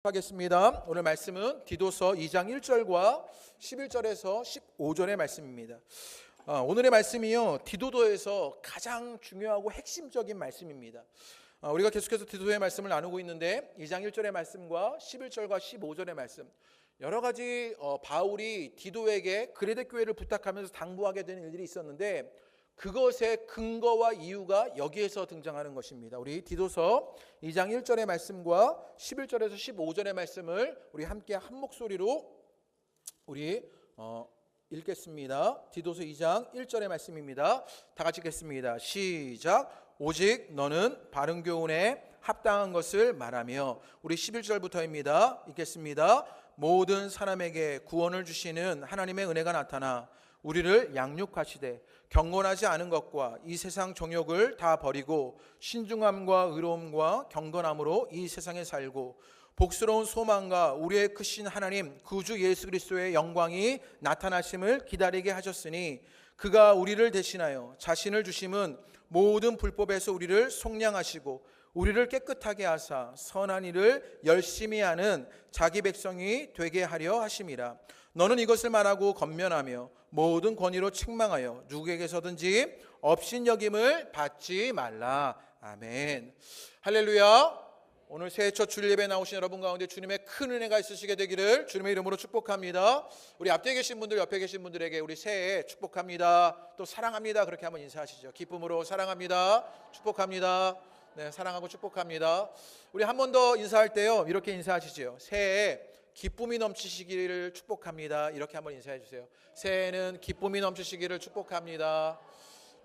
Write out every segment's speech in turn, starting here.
하겠습니다. 오늘 말씀은 디도서 2장 1절과 11절에서 15절의 말씀입니다. 오늘의 말씀이요, 디도서에서 가장 중요하고 핵심적인 말씀입니다. 우리가 계속해서 디도서의 말씀을 나누고 있는데 2장 1절의 말씀과 11절과 15절의 말씀, 여러 가지 바울이 디도에게 그레데 교회를 부탁하면서 당부하게 되는 일들이 있었는데 그것의 근거와 이유가 여기에서 등장하는 것입니다. 우리 디도서 2장 1절의 말씀과 11절에서 15절의 말씀을 우리 함께 한 목소리로 읽겠습니다. 디도서 2장 1절의 말씀입니다. 다 같이 읽겠습니다. 시작. 오직 너는 바른 교훈에 합당한 것을 말하며, 우리 11절부터입니다. 읽겠습니다. 모든 사람에게 구원을 주시는 하나님의 은혜가 나타나 우리를 양육하시되 경건하지 않은 것과 이 세상 정욕을 다 버리고 신중함과 의로움과 경건함으로 이 세상에 살고 복스러운 소망과 우리의 크신 하나님 구주 예수 그리스도의 영광이 나타나심을 기다리게 하셨으니, 그가 우리를 대신하여 자신을 주심은 모든 불법에서 우리를 속량하시고 우리를 깨끗하게 하사 선한 일을 열심히 하는 자기 백성이 되게 하려 하심이라. 너는 이것을 말하고 권면하며 모든 권위로 책망하여 누구에게서든지 업신여김을 받지 말라. 아멘. 할렐루야. 오늘 새해 첫 주일 예배 나오신 여러분 가운데 주님의 큰 은혜가 있으시게 되기를 주님의 이름으로 축복합니다. 우리 앞에 계신 분들, 옆에 계신 분들에게 우리 새해 축복합니다, 또 사랑합니다, 그렇게 한번 인사하시죠. 기쁨으로 사랑합니다, 축복합니다. 네, 사랑하고 축복합니다. 우리 한 번 더 인사할 때요, 이렇게 인사하시죠. 새해에 기쁨이 넘치시기를 축복합니다, 이렇게 한번 인사해 주세요. 새해에는 기쁨이 넘치시기를 축복합니다.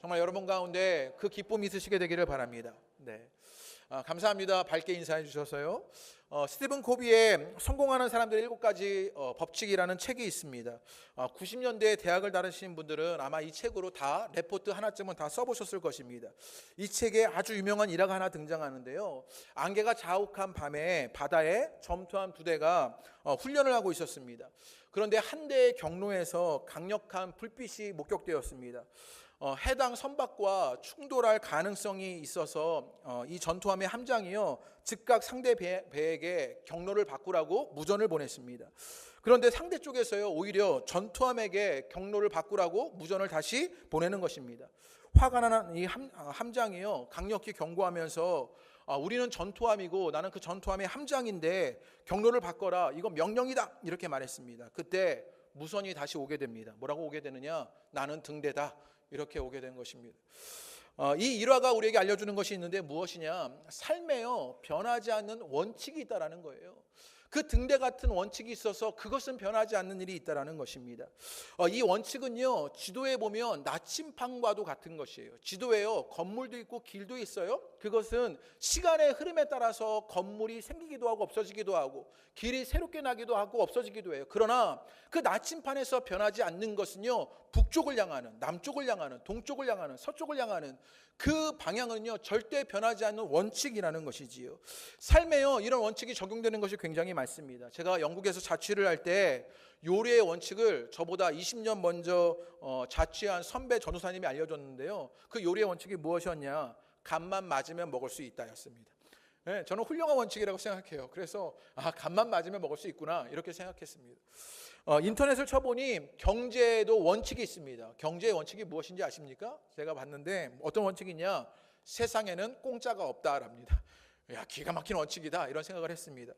정말 여러분 가운데 그 기쁨이 있으시게 되기를 바랍니다. 네, 감사합니다. 밝게 인사해 주셔서요. 스티븐 코비의 성공하는 사람들의 7가지 법칙이라는 책이 있습니다. 90년대에 대학을 다니신 분들은 아마 이 책으로 다 레포트 하나쯤은 다 써보셨을 것입니다. 이 책에 아주 유명한 일화가 하나 등장하는데요, 안개가 자욱한 밤에 바다에 점투한 부대가 훈련을 하고 있었습니다. 그런데 한 대의 경로에서 강력한 불빛이 목격되었습니다. 해당 선박과 충돌할 가능성이 있어서 이 전투함의 함장이요, 즉각 상대 배에게 경로를 바꾸라고 무전을 보냈습니다. 그런데 상대 쪽에서요, 오히려 전투함에게 경로를 바꾸라고 무전을 다시 보내는 것입니다. 화가 난 이 함장이요, 강력히 경고하면서 우리는 전투함이고 나는 그 전투함의 함장인데 경로를 바꿔라, 이건 명령이다, 이렇게 말했습니다. 그때 무선이 다시 오게 됩니다. 뭐라고 오게 되느냐? 나는 등대다, 이렇게 오게 된 것입니다. 이 일화가 우리에게 알려주는 것이 있는데 무엇이냐? 삶에요, 변하지 않는 원칙이 있다라는 거예요. 그 등대 같은 원칙이 있어서 그것은 변하지 않는 일이 있다라는 것입니다. 이 원칙은요, 지도에 보면 나침판과도 같은 것이에요. 지도에요, 건물도 있고 길도 있어요. 그것은 시간의 흐름에 따라서 건물이 생기기도 하고 없어지기도 하고 길이 새롭게 나기도 하고 없어지기도 해요. 그러나 그 나침판에서 변하지 않는 것은요, 북쪽을 향하는, 남쪽을 향하는, 동쪽을 향하는, 서쪽을 향하는 그 방향은요, 절대 변하지 않는 원칙이라는 것이지요. 삶에요, 이런 원칙이 적용되는 것이 굉장히 많습니다. 제가 영국에서 자취를 할 때 요리의 원칙을 저보다 20년 먼저 자취한 선배 전도사님이 알려줬는데요, 그 요리의 원칙이 무엇이었냐? 간만 맞으면 먹을 수 있다였습니다. 네, 저는 훌륭한 원칙이라고 생각해요. 그래서 간만 맞으면 먹을 수 있구나, 이렇게 생각했습니다. 인터넷을 쳐보니 경제에도 원칙이 있습니다. 경제의 원칙이 무엇인지 아십니까? 제가 봤는데 어떤 원칙이냐? 세상에는 공짜가 없다랍니다. 야, 기가 막힌 원칙이다, 이런 생각을 했습니다.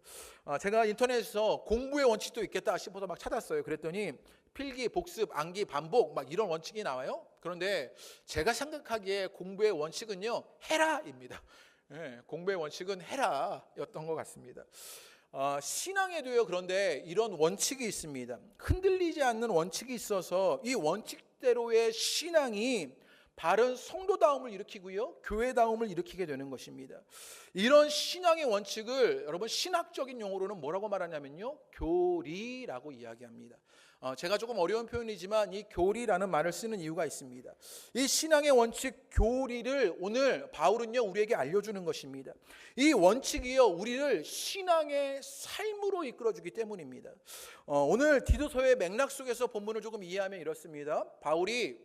제가 인터넷에서 공부의 원칙도 있겠다 싶어서 막 찾았어요. 그랬더니 필기, 복습, 암기, 반복 막 이런 원칙이 나와요. 그런데 제가 생각하기에 공부의 원칙은요, 해라입니다. 네, 공부의 원칙은 해라였던 것 같습니다. 신앙에도요, 그런데 이런 원칙이 있습니다. 흔들리지 않는 원칙이 있어서 이 원칙대로의 신앙이 바른 성도다움을 일으키고요, 교회다움을 일으키게 되는 것입니다. 이런 신앙의 원칙을 여러분 신학적인 용어로는 뭐라고 말하냐면요, 교리라고 이야기합니다. 제가 조금 어려운 표현이지만 이 교리라는 말을 쓰는 이유가 있습니다. 이 신앙의 원칙 교리를 오늘 바울은요, 우리에게 알려주는 것입니다. 이 원칙이요, 우리를 신앙의 삶으로 이끌어주기 때문입니다. 오늘 디도서의 맥락 속에서 본문을 조금 이해하면 이렇습니다. 바울이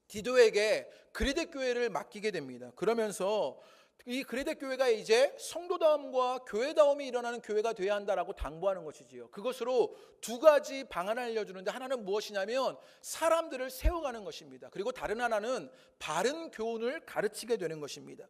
디도에게 그리데 교회를 맡기게 됩니다. 그러면서 이 그레데 교회가 이제 성도다움과 교회다움이 일어나는 교회가 되어야 한다라고 당부하는 것이지요. 그것으로 두 가지 방안을 알려주는데, 하나는 무엇이냐면 사람들을 세워가는 것입니다. 그리고 다른 하나는 바른 교훈을 가르치게 되는 것입니다.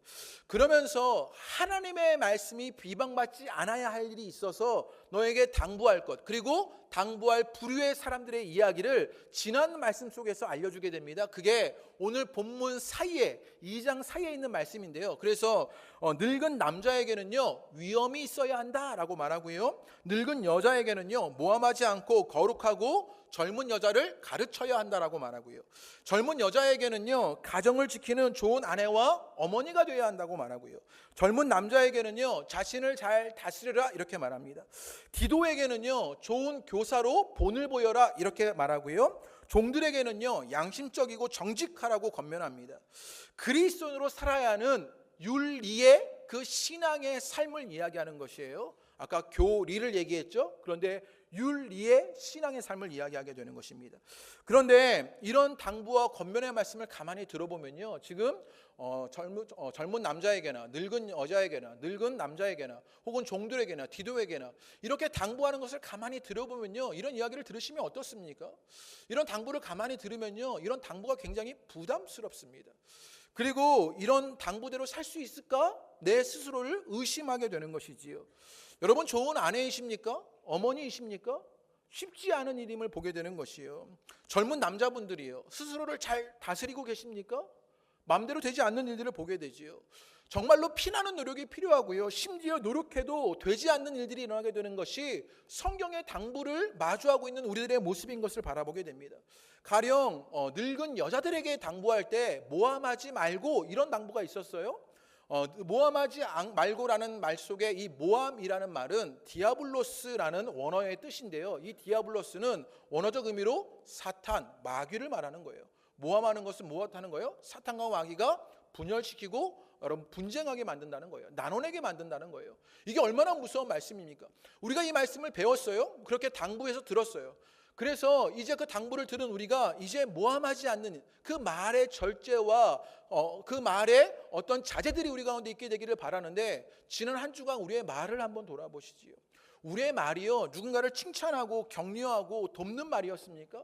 그러면서 하나님의 말씀이 비방받지 않아야 할 일이 있어서 너에게 당부할 것, 그리고 당부할 부류의 사람들의 이야기를 지난 말씀 속에서 알려주게 됩니다. 그게 오늘 본문 사이에, 2장 사이에 있는 말씀인데요. 그래서 늙은 남자에게는요 위엄이 있어야 한다라고 말하고요, 늙은 여자에게는요 모함하지 않고 거룩하고 젊은 여자를 가르쳐야 한다라고 말하고요, 젊은 여자에게는요 가정을 지키는 좋은 아내와 어머니가 되어야 한다고 말하고요, 젊은 남자에게는요 자신을 잘 다스려라 이렇게 말합니다. 디도에게는요 좋은 교사로 본을 보여라 이렇게 말하고요, 종들에게는요 양심적이고 정직하라고 권면합니다. 그리스도인으로 살아야 하는 윤리의 그 신앙의 삶을 이야기하는 것이에요. 아까 교리를 얘기했죠. 그런데 윤리의 신앙의 삶을 이야기하게 되는 것입니다. 그런데 이런 당부와 권면의 말씀을 가만히 들어보면요, 지금 젊은 남자에게나 늙은 여자에게나 늙은 남자에게나 혹은 종들에게나 디도에게나 이렇게 당부하는 것을 가만히 들어보면요, 이런 이야기를 들으시면 어떻습니까? 이런 당부를 가만히 들으면요, 이런 당부가 굉장히 부담스럽습니다. 그리고 이런 당부대로 살 수 있을까? 내 스스로를 의심하게 되는 것이지요. 여러분, 좋은 아내이십니까? 어머니이십니까? 쉽지 않은 일임을 보게 되는 것이요. 젊은 남자분들이요, 스스로를 잘 다스리고 계십니까? 마음대로 되지 않는 일들을 보게 되지요. 정말로 피나는 노력이 필요하고요, 심지어 노력해도 되지 않는 일들이 일어나게 되는 것이 성경의 당부를 마주하고 있는 우리들의 모습인 것을 바라보게 됩니다. 가령 늙은 여자들에게 당부할 때 모함하지 말고 이런 당부가 있었어요. 모함하지 말고라는 말 속에 이 모함이라는 말은 디아블로스라는 원어의 뜻인데요, 이 디아블로스는 원어적 의미로 사탄, 마귀를 말하는 거예요. 모함하는 것은 무엇하는 거예요? 사탄과 마귀가 분열시키고 여러분 분쟁하게 만든다는 거예요. 나눠내게 만든다는 거예요. 이게 얼마나 무서운 말씀입니까? 우리가 이 말씀을 배웠어요. 그렇게 당부해서 들었어요. 그래서 이제 그 당부를 들은 우리가 이제 모함하지 않는 그 말의 절제와 그 말의 어떤 자제들이 우리 가운데 있게 되기를 바라는데, 지난 한 주간 우리의 말을 한번 돌아보시지요. 우리의 말이요, 누군가를 칭찬하고 격려하고 돕는 말이었습니까?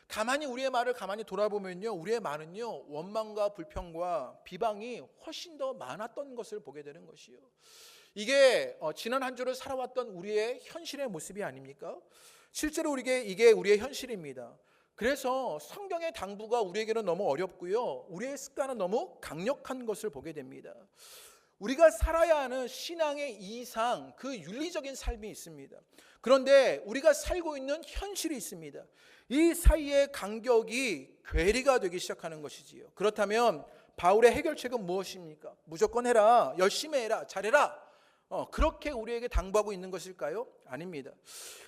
가만히 우리의 말을 가만히 돌아보면요, 우리의 말은요 원망과 불평과 비방이 훨씬 더 많았던 것을 보게 되는 것이요. 이게 지난 한 주를 살아왔던 우리의 현실의 모습이 아닙니까? 실제로 이게 우리의 현실입니다. 그래서 성경의 당부가 우리에게는 너무 어렵고요, 우리의 습관은 너무 강력한 것을 보게 됩니다. 우리가 살아야 하는 신앙의 이상, 그 윤리적인 삶이 있습니다. 그런데 우리가 살고 있는 현실이 있습니다. 이 사이의 간격이 괴리가 되기 시작하는 것이지요. 그렇다면 바울의 해결책은 무엇입니까? 무조건 해라, 열심히 해라, 잘해라, 그렇게 우리에게 당부하고 있는 것일까요? 아닙니다.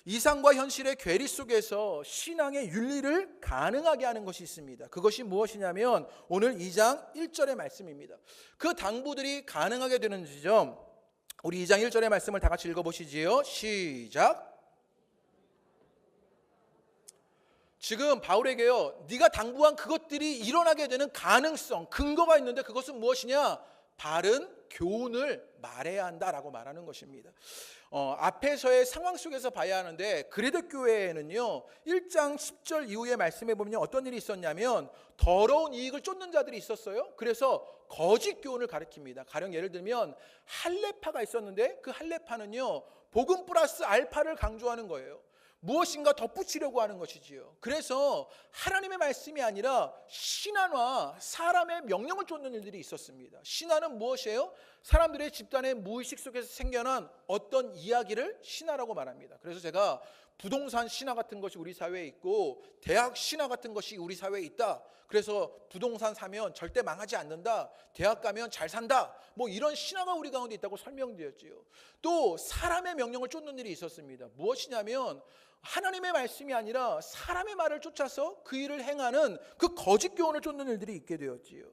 이상과 현실의 괴리 속에서 신앙의 윤리를 가능하게 하는 것이 있습니다. 그것이 무엇이냐면 오늘 2장 1절의 말씀입니다. 그 당부들이 가능하게 되는 지점, 우리 2장 1절의 말씀을 다 같이 읽어보시지요. 시작. 지금 바울에게요, 네가 당부한 그것들이 일어나게 되는 가능성, 근거가 있는데 그것은 무엇이냐? 바른 교훈을 말해야 한다라고 말하는 것입니다. 앞에서의 상황 속에서 봐야 하는데, 그레데 교회에는요 1장 10절 이후의 말씀에 보면 어떤 일이 있었냐면 더러운 이익을 쫓는 자들이 있었어요. 그래서 거짓 교훈을 가르칩니다. 가령 예를 들면 할례파가 있었는데 그 할례파는요 복음 플러스 알파를 강조하는 거예요. 무엇인가 덧붙이려고 하는 것이지요. 그래서 하나님의 말씀이 아니라 신앙과 사람의 명령을 쫓는 일들이 있었습니다. 신앙은 무엇이에요? 사람들의 집단의 무의식 속에서 생겨난 어떤 이야기를 신화라고 말합니다. 그래서 제가 부동산 신화 같은 것이 우리 사회에 있고 대학 신화 같은 것이 우리 사회에 있다. 그래서 부동산 사면 절대 망하지 않는다, 대학 가면 잘 산다, 뭐 이런 신화가 우리 가운데 있다고 설명드렸지요. 또 사람의 명령을 쫓는 일이 있었습니다. 무엇이냐면 하나님의 말씀이 아니라 사람의 말을 쫓아서 그 일을 행하는 그 거짓 교훈을 쫓는 일들이 있게 되었지요.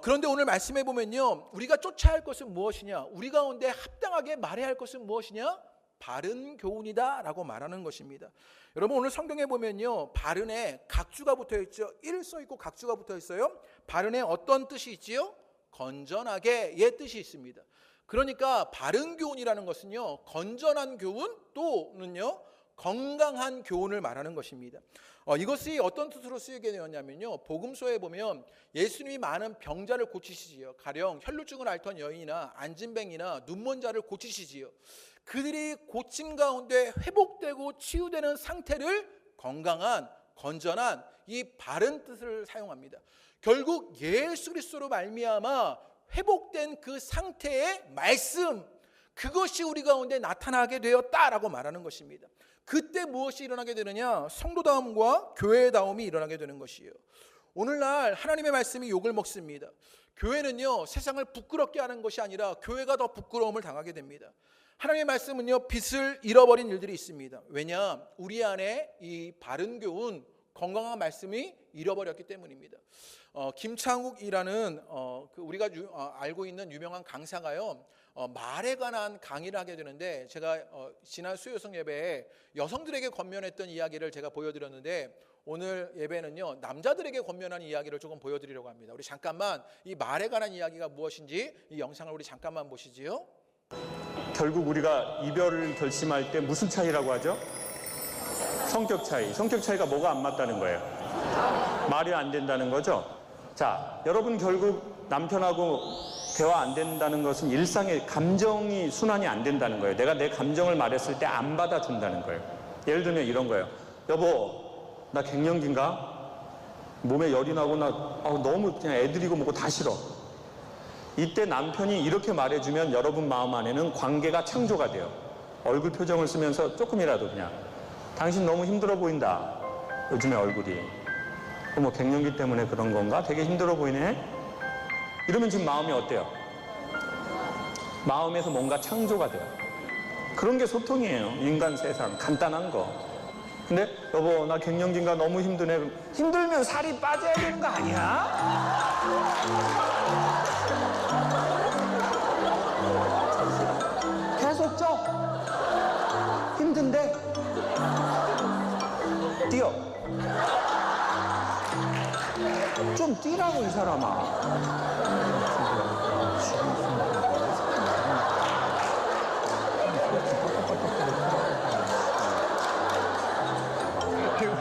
그런데 오늘 말씀해 보면요, 우리가 쫓아야 할 것은 무엇이냐? 우리 가운데 합당하게 말해야 할 것은 무엇이냐? 바른 교훈이다 라고 말하는 것입니다. 여러분, 오늘 성경에 보면요 바른에 각주가 붙어 있죠. 일 써 있고 각주가 붙어 있어요. 바른에 어떤 뜻이 있지요? 건전하게의 뜻이 있습니다. 그러니까 바른 교훈이라는 것은요, 건전한 교훈 또는요, 건강한 교훈을 말하는 것입니다. 이것이 어떤 뜻으로 쓰이게 되었냐면요, 복음서에 보면 예수님이 많은 병자를 고치시지요. 가령 혈루증을 앓던 여인이나 안진뱅이나 눈먼 자를 고치시지요. 그들이 고침 가운데 회복되고 치유되는 상태를 건강한, 건전한 이 바른 뜻을 사용합니다. 결국 예수 그리스도로 말미암아 회복된 그 상태의 말씀, 그것이 우리 가운데 나타나게 되었다라고 말하는 것입니다. 그때 무엇이 일어나게 되느냐? 성도다움과 교회다움이 일어나게 되는 것이에요. 오늘날 하나님의 말씀이 욕을 먹습니다. 교회는요, 세상을 부끄럽게 하는 것이 아니라 교회가 더 부끄러움을 당하게 됩니다. 하나님의 말씀은요, 빛을 잃어버린 일들이 있습니다. 왜냐? 우리 안에 이 바른 교훈, 건강한 말씀이 잃어버렸기 때문입니다. 김창욱이라는 우리가 알고 있는 유명한 강사가요, 말에 관한 강의를 하게 되는데, 제가 지난 수요성 예배에 여성들에게 권면했던 이야기를 제가 보여드렸는데, 오늘 예배는요, 남자들에게 권면한 이야기를 조금 보여드리려고 합니다. 우리 잠깐만 이 말에 관한 이야기가 무엇인지 이 영상을 우리 잠깐만 보시지요. 결국 우리가 이별을 결심할 때 무슨 차이라고 하죠? 성격 차이. 성격 차이가 뭐가 안 맞다는 거예요? 말이 안 된다는 거죠? 자, 여러분 결국 남편하고 대화 안 된다는 것은 일상의 감정이 순환이 안 된다는 거예요. 내가 내 감정을 말했을 때 안 받아준다는 거예요. 예를 들면 이런 거예요. 여보, 나 갱년기인가? 몸에 열이 나고 나 너무 그냥 애들이고 뭐고 다 싫어. 이때 남편이 이렇게 말해주면 여러분 마음 안에는 관계가 창조가 돼요. 얼굴 표정을 쓰면서 조금이라도 그냥 당신 너무 힘들어 보인다. 요즘에 얼굴이. 뭐 갱년기 때문에 그런 건가? 되게 힘들어 보이네? 이러면 지금 마음이 어때요? 마음에서 뭔가 창조가 돼요. 그런 게 소통이에요. 인간 세상. 간단한 거. 근데 여보 나 갱년기인가 너무 힘드네. 힘들면 살이 빠져야 되는 거 아니야? 계속 쪄. 힘든데 뛰어. 좀 뛰라고 이 사람아.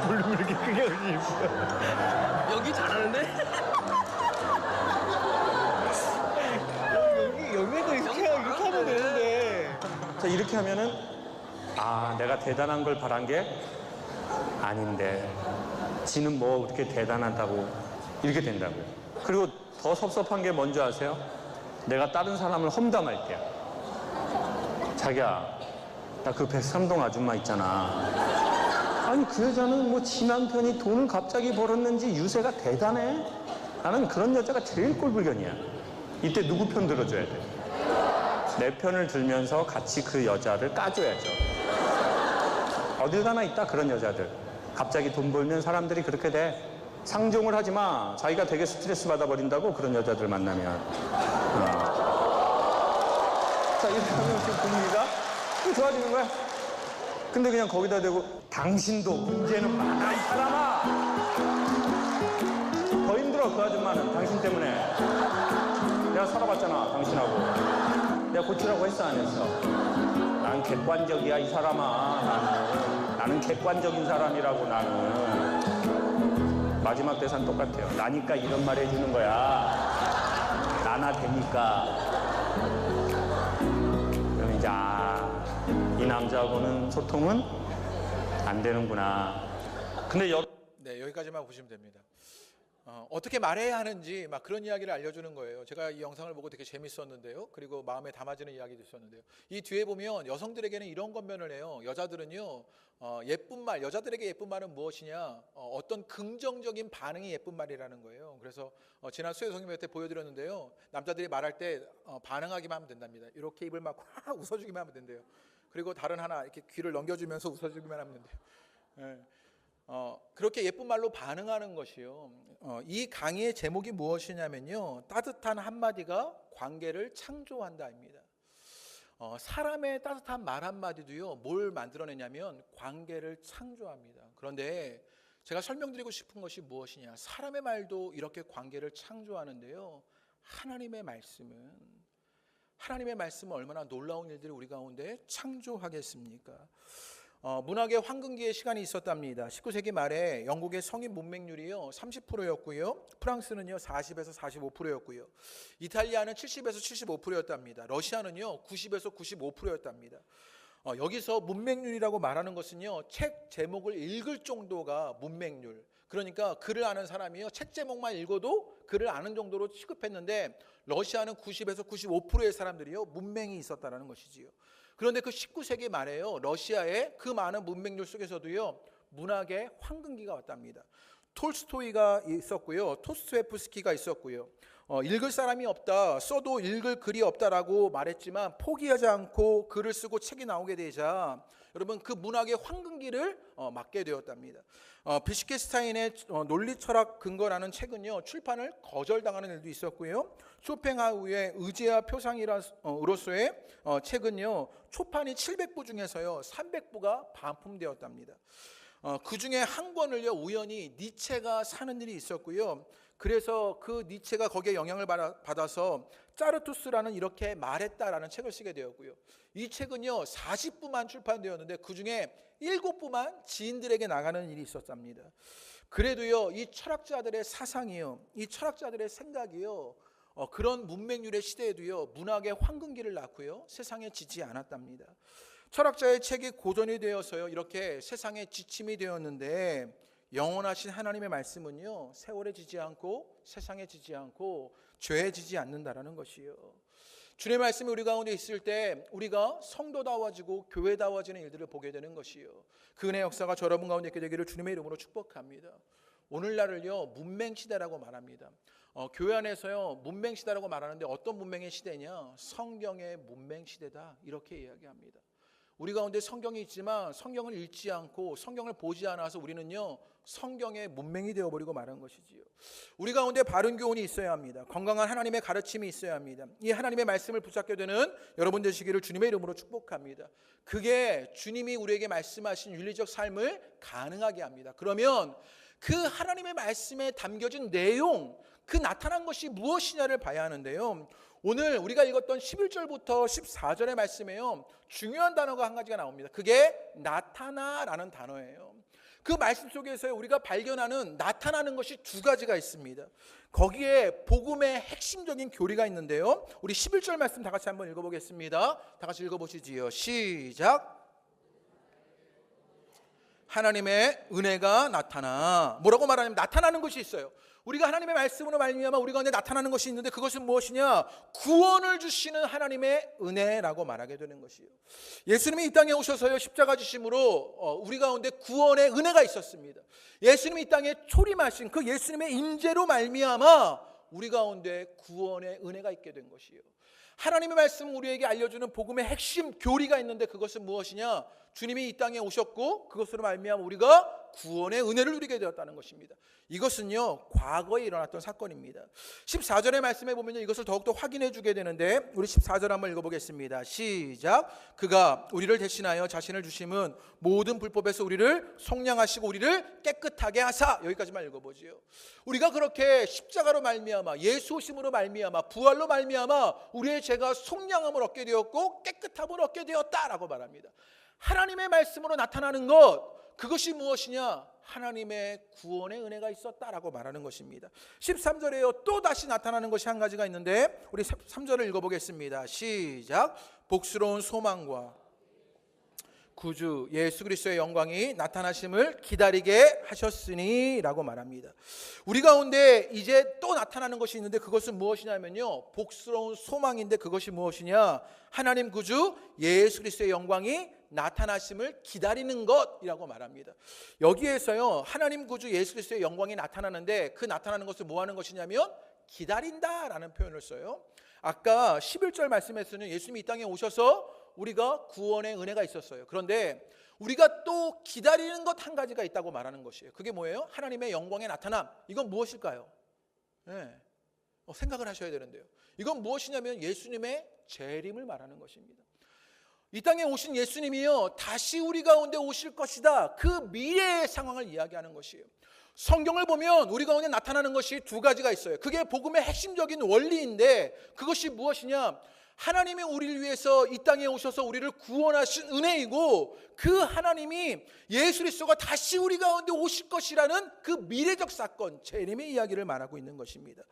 볼륨을 이렇게 크게 하시니까 여기 잘하는데? 여기도 이렇게 하면 되는데. 자, 이렇게 하면은 내가 대단한 걸 바란 게 아닌데 지는 뭐 그렇게 대단하다고 이렇게 된다고요. 그리고 더 섭섭한 게 뭔지 아세요? 내가 다른 사람을 험담할 때야. 자기야, 나 그 백삼동 아줌마 있잖아. 아니 그 여자는 뭐 지 남편이 돈을 갑자기 벌었는지 유세가 대단해. 나는 그런 여자가 제일 꼴불견이야. 이때 누구 편 들어줘야 돼? 내 편을 들면서 같이 그 여자를 까줘야죠. 어딜 가나 있다 그런 여자들. 갑자기 돈 벌면 사람들이 그렇게 돼. 상종을 하지 마. 자기가 되게 스트레스 받아버린다고 그런 여자들 만나면. 자, 이렇게 하면 좀 분위기가 좋아지는 거야. 근데 그냥 거기다 대고 당신도 문제는 많아 이 사람아. 더 힘들어 그 아줌마는 당신 때문에. 내가 살아봤잖아 당신하고. 내가 고치라고 했어 안 했어? 난 객관적이야 이 사람아. 나는 객관적인 사람이라고. 나는 마지막 대사는 똑같아요. 나니까 이런 말 해주는 거야. 나나 되니까. 그럼 이제 이 남자하고는 소통은 안 되는구나. 근데 네, 여기까지만 보시면 됩니다. 어떻게 말해야 하는지 막 그런 이야기를 알려주는 거예요. 제가 이 영상을 보고 되게 재밌었는데요. 그리고 마음에 담아지는 이야기도 있었는데요. 이 뒤에 보면 여성들에게는 이런 권면을 해요. 여자들은요, 예쁜 말, 여자들에게 예쁜 말은 무엇이냐? 어떤 긍정적인 반응이 예쁜 말이라는 거예요. 그래서 지난 수요성님 때 보여드렸는데요. 남자들이 말할 때 반응하기만 하면 된답니다. 이렇게 입을 막 확 웃어주기만 하면 된대요. 그리고 다른 하나 이렇게 귀를 넘겨주면서 웃어주기만 하면 된대요. 네. 그렇게 예쁜 말로 반응하는 것이요. 이 강의의 제목이 무엇이냐면요, 따뜻한 한마디가 관계를 창조한다입니다. 사람의 따뜻한 말 한마디도요, 뭘 만들어내냐면 관계를 창조합니다. 그런데 제가 설명드리고 싶은 것이 무엇이냐, 사람의 말도 이렇게 관계를 창조하는데요, 하나님의 말씀은 얼마나 놀라운 일들을 우리 가운데 창조하겠습니까? 문학의 황금기의 시간이 있었답니다. 19세기 말에 영국의 성인 문맹률이요 30%였고요. 프랑스는요 40에서 45%였고요. 이탈리아는 70에서 75%였답니다. 러시아는요 90에서 95%였답니다. 여기서 문맹률이라고 말하는 것은요 책 제목을 읽을 정도가 문맹률. 그러니까 글을 아는 사람이요 책 제목만 읽어도 글을 아는 정도로 취급했는데 러시아는 90에서 95%의 사람들이요 문맹이 있었다는 것이지요. 그런데 그 19세기 말에요 러시아의 그 많은 문맹률 속에서도요 문학의 황금기가 왔답니다. 톨스토이가 있었고요, 토스토옙스키가 있었고요. 읽을 사람이 없다, 써도 읽을 글이 없다라고 말했지만 포기하지 않고 글을 쓰고 책이 나오게 되자 여러분 그 문학의 황금기를 맞게 되었답니다. 비시케스타인의 논리철학 근거라는 책은요 출판을 거절당하는 일도 있었고요. 쇼팽하우의 의지와 표상으로서의 책은요 초판이 700부 중에서요 300부가 반품되었답니다. 그 중에 한 권을요 우연히 니체가 사는 일이 있었고요. 그래서 그 니체가 거기에 영향을 받아서 짜르투스라는 이렇게 말했다라는 책을 쓰게 되었고요. 이 책은요 40부만 출판되었는데 그 중에 7부만 지인들에게 나가는 일이 있었답니다. 그래도요 이 철학자들의 사상이요, 이 철학자들의 생각이요 그런 문맹률의 시대에도요 문학의 황금기를 낳고요 세상에 지지 않았답니다. 철학자의 책이 고전이 되어서요 이렇게 세상에 지침이 되었는데 영원하신 하나님의 말씀은요 세월에 지지 않고 세상에 지지 않고 죄에 지지 않는다라는 것이요. 주님의 말씀이 우리 가운데 있을 때 우리가 성도다워지고 교회다워지는 일들을 보게 되는 것이요. 그 은혜의 역사가 저 여러분 가운데 있게 되기를 주님의 이름으로 축복합니다. 오늘날을요 문맹시대라고 말합니다. 교회 안에서요 문맹시대라고 말하는데 어떤 문맹의 시대냐? 성경의 문맹시대다 이렇게 이야기합니다. 우리 가운데 성경이 있지만 성경을 읽지 않고 성경을 보지 않아서 우리는요 성경의 문맹이 되어버리고 말한 것이지요. 우리 가운데 바른 교훈이 있어야 합니다. 건강한 하나님의 가르침이 있어야 합니다. 이 하나님의 말씀을 붙잡게 되는 여러분 되시기를 주님의 이름으로 축복합니다. 그게 주님이 우리에게 말씀하신 윤리적 삶을 가능하게 합니다. 그러면 그 하나님의 말씀에 담겨진 내용, 그 나타난 것이 무엇이냐를 봐야 하는데요. 오늘 우리가 읽었던 11절부터 14절의 말씀에요 중요한 단어가 한 가지가 나옵니다. 그게 나타나라는 단어예요. 그 말씀 속에서 우리가 발견하는 나타나는 것이 두 가지가 있습니다. 거기에 복음의 핵심적인 교리가 있는데요. 우리 11절 말씀 다 같이 한번 읽어보겠습니다. 다 같이 읽어보시지요. 시작. 하나님의 은혜가 나타나. 뭐라고 말하냐면 나타나는 것이 있어요. 우리가 하나님의 말씀으로 말미암아 우리 가운데 나타나는 것이 있는데 그것은 무엇이냐? 구원을 주시는 하나님의 은혜라고 말하게 되는 것이에요. 예수님이 이 땅에 오셔서요 십자가 지심으로 우리 가운데 구원의 은혜가 있었습니다. 예수님이 이 땅에 초림하신 그 예수님의 임재로 말미암아 우리 가운데 구원의 은혜가 있게 된 것이에요. 하나님의 말씀 우리에게 알려주는 복음의 핵심 교리가 있는데 그것은 무엇이냐? 주님이 이 땅에 오셨고 그것으로 말미암아 우리가 구원의 은혜를 누리게 되었다는 것입니다. 이것은요 과거에 일어났던 사건입니다. 14절의 말씀에 보면 이것을 더욱더 확인해 주게 되는데 우리 14절 한번 읽어보겠습니다. 시작. 그가 우리를 대신하여 자신을 주심은 모든 불법에서 우리를 속량하시고 우리를 깨끗하게 하사. 여기까지만 읽어보지요. 우리가 그렇게 십자가로 말미암아 예수 오심으로 말미암아 부활로 말미암아 우리의 죄가 속량함을 얻게 되었고 깨끗함을 얻게 되었다라고 말합니다. 하나님의 말씀으로 나타나는 것, 그것이 무엇이냐? 하나님의 구원의 은혜가 있었다라고 말하는 것입니다. 13절에요 또 다시 나타나는 것이 한 가지가 있는데 우리 3절을 읽어보겠습니다. 시작. 복스러운 소망과 구주 예수 그리스도의 영광이 나타나심을 기다리게 하셨으니 라고 말합니다. 우리 가운데 이제 또 나타나는 것이 있는데 그것은 무엇이냐면요 복스러운 소망인데 그것이 무엇이냐? 하나님 구주 예수 그리스도의 영광이 나타나심을 기다리는 것이라고 말합니다. 여기에서요 하나님 구주 예수 그리스도의 영광이 나타나는데 그 나타나는 것을 뭐 하는 것이냐면 기다린다라는 표현을 써요. 아까 11절 말씀에서는 예수님이 이 땅에 오셔서 우리가 구원의 은혜가 있었어요. 그런데 우리가 또 기다리는 것 한 가지가 있다고 말하는 것이에요. 그게 뭐예요? 하나님의 영광의 나타남. 이건 무엇일까요? 생각을 하셔야 되는데요. 이건 무엇이냐면 예수님의 재림을 말하는 것입니다. 이 땅에 오신 예수님이요 다시 우리 가운데 오실 것이다. 그 미래의 상황을 이야기하는 것이에요. 성경을 보면 우리 가운데 나타나는 것이 두 가지가 있어요. 그게 복음의 핵심적인 원리인데 그것이 무엇이냐? 하나님이 우리를 위해서 이 땅에 오셔서 우리를 구원하신 은혜이고 그 하나님이 예수 그리스도가 다시 우리 가운데 오실 것이라는 그 미래적 사건, 재림의 이야기를 말하고 있는 것입니다.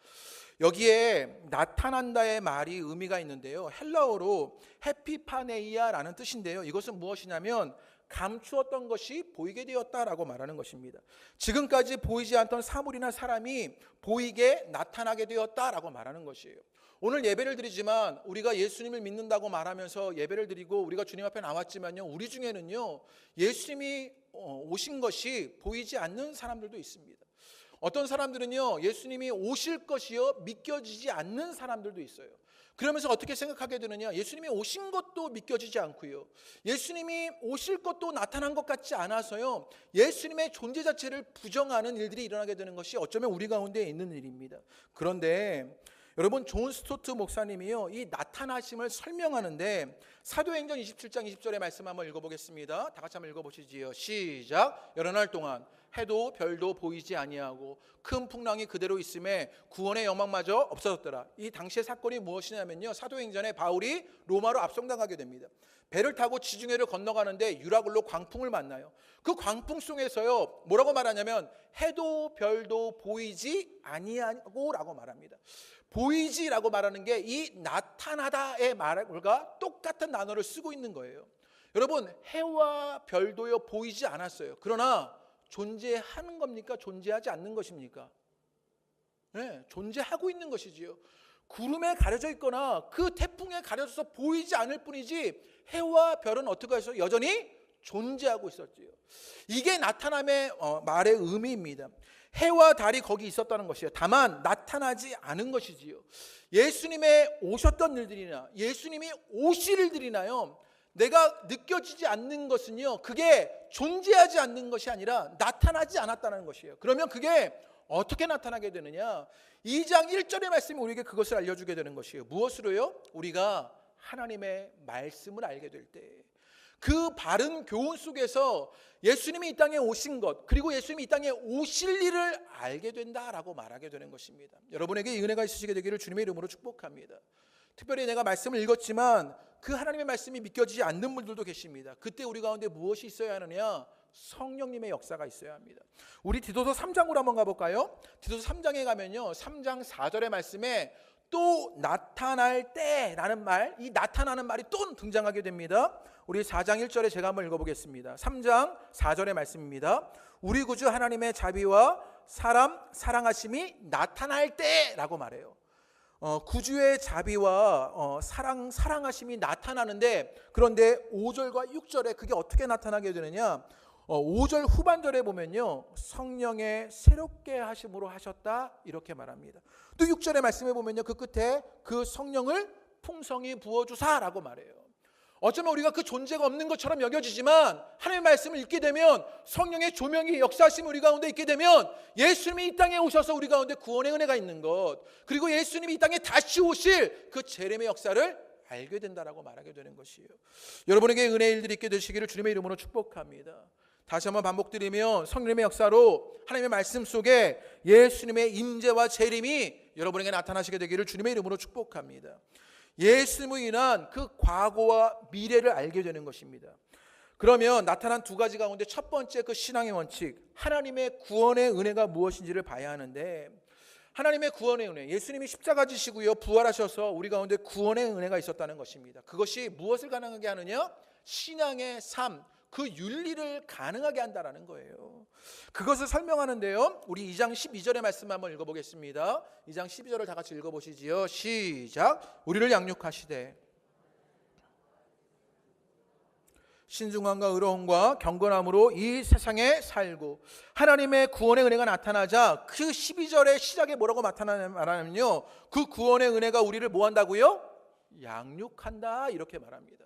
여기에 나타난다의 말이 의미가 있는데요. 헬라어로 헤피파네이아라는 뜻인데요. 이것은 무엇이냐면 감추었던 것이 보이게 되었다라고 말하는 것입니다. 지금까지 보이지 않던 사물이나 사람이 보이게 나타나게 되었다라고 말하는 것이에요. 오늘 예배를 드리지만 우리가 예수님을 믿는다고 말하면서 예배를 드리고 우리가 주님 앞에 나왔지만요, 우리 중에는요 예수님이 오신 것이 보이지 않는 사람들도 있습니다. 어떤 사람들은요 예수님이 오실 것이요 믿겨지지 않는 사람들도 있어요. 그러면서 어떻게 생각하게 되느냐? 예수님이 오신 것도 믿겨지지 않고요, 예수님이 오실 것도 나타난 것 같지 않아서요 예수님의 존재 자체를 부정하는 일들이 일어나게 되는 것이 어쩌면 우리 가운데 있는 일입니다. 그런데 여러분, 존 스토트 목사님이요 이 나타나심을 설명하는데 사도행전 27장 20절의 말씀 한번 읽어보겠습니다. 다 같이 한번 읽어보시지요. 시작. 여러 날 동안 해도 별도 보이지 아니하고 큰 풍랑이 그대로 있음에 구원의 영광마저 없어졌더라. 이 당시의 사건이 무엇이냐면요, 사도행전에 바울이 로마로 압송당하게 됩니다. 배를 타고 지중해를 건너가는데 유라굴로 광풍을 만나요. 그 광풍 속에서요 뭐라고 말하냐면 해도 별도 보이지 아니하고 라고 말합니다. 보이지라고 말하는 게 이 나타나다의 말과 똑같은 단어를 쓰고 있는 거예요. 여러분, 해와 별도요 보이지 않았어요. 그러나 존재하는 겁니까? 존재하지 않는 것입니까? 네, 존재하고 있는 것이지요. 구름에 가려져 있거나 그 태풍에 가려져서 보이지 않을 뿐이지 해와 별은 어떻게 해서 여전히 존재하고 있었지요. 이게 나타남의 말의 의미입니다. 해와 달이 거기 있었다는 것이에요. 다만 나타나지 않은 것이지요. 예수님의 오셨던 일들이나 예수님이 오실 일들이나요 내가 느껴지지 않는 것은요 그게 존재하지 않는 것이 아니라 나타나지 않았다는 것이에요. 그러면 그게 어떻게 나타나게 되느냐? 2장 1절의 말씀이 우리에게 그것을 알려주게 되는 것이에요. 무엇으로요? 우리가 하나님의 말씀을 알게 될 때, 그 바른 교훈 속에서 예수님이 이 땅에 오신 것, 그리고 예수님이 이 땅에 오실 일을 알게 된다라고 말하게 되는 것입니다. 여러분에게 이 은혜가 있으시게 되기를 주님의 이름으로 축복합니다. 특별히 내가 말씀을 읽었지만 그 하나님의 말씀이 믿겨지지 않는 분들도 계십니다. 그때 우리 가운데 무엇이 있어야 하느냐? 성령님의 역사가 있어야 합니다. 우리 디도서 3장으로 한번 가볼까요? 디도서 3장에 가면요 3장 4절의 말씀에 또 나타날 때라는 말, 이 나타나는 말이 또 등장하게 됩니다. 우리 4장 1절에 제가 한번 읽어보겠습니다. 3장 4절의 말씀입니다. 우리 구주 하나님의 자비와 사람 사랑하심이 나타날 때라고 말해요. 구주의 자비와 사랑하심이 나타나는데, 그런데 5절과 6절에 그게 어떻게 나타나게 되느냐? 5절 후반절에 보면요 성령의 새롭게 하심으로 하셨다 이렇게 말합니다. 또 6절의 말씀에 보면요 그 끝에 그 성령을 풍성히 부어주사라고 말해요. 어쩌면 우리가 그 존재가 없는 것처럼 여겨지지만 하나님의 말씀을 읽게 되면 성령의 조명이 역사하심이 우리 가운데 있게 되면 예수님이 이 땅에 오셔서 우리 가운데 구원의 은혜가 있는 것, 그리고 예수님이 이 땅에 다시 오실 그 재림의 역사를 알게 된다라고 말하게 되는 것이에요. 여러분에게 은혜의 일들이 있게 되시기를 주님의 이름으로 축복합니다. 다시 한번 반복드리며 성령의 역사로 하나님의 말씀 속에 예수님의 임재와 재림이 여러분에게 나타나시게 되기를 주님의 이름으로 축복합니다. 예수님으로 인한 그 과거와 미래를 알게 되는 것입니다. 그러면 나타난 두 가지 가운데 첫 번째 그 신앙의 원칙, 하나님의 구원의 은혜가 무엇인지를 봐야 하는데, 하나님의 구원의 은혜, 예수님이 십자가 지시고요 부활하셔서 우리 가운데 구원의 은혜가 있었다는 것입니다. 그것이 무엇을 가능하게 하느냐? 신앙의 삶, 그 윤리를 가능하게 한다라는 거예요. 그것을 설명하는데요 우리 2장 12절의 말씀 한번 읽어보겠습니다. 2장 12절을 다 같이 읽어보시지요. 시작. 우리를 양육하시되 신중함과 의로움과 경건함으로 이 세상에 살고, 하나님의 구원의 은혜가 나타나자 그 12절의 시작에 뭐라고 말하냐면요 그 구원의 은혜가 우리를 뭐 한다고요? 양육한다 이렇게 말합니다.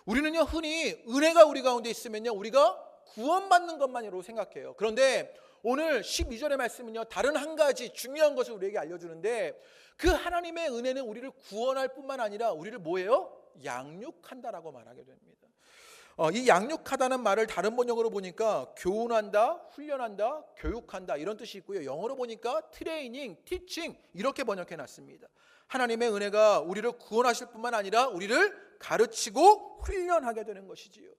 우리는요 흔히 은혜가 우리 가운데 있으면요 우리가 구원받는 것만으로 생각해요. 그런데 오늘 12절의 말씀은요 다른 한 가지 중요한 것을 우리에게 알려주는데, 그 하나님의 은혜는 우리를 구원할 뿐만 아니라 우리를 뭐예요? 양육한다라고 말하게 됩니다. 이 양육하다는 말을 다른 번역으로 보니까 교훈한다, 훈련한다, 교육한다 이런 뜻이 있고요. 영어로 보니까 트레이닝, 티칭 이렇게 번역해 놨습니다. 하나님의 은혜가 우리를 구원하실 뿐만 아니라 우리를 가르치고 훈련하게 되는 것이지요.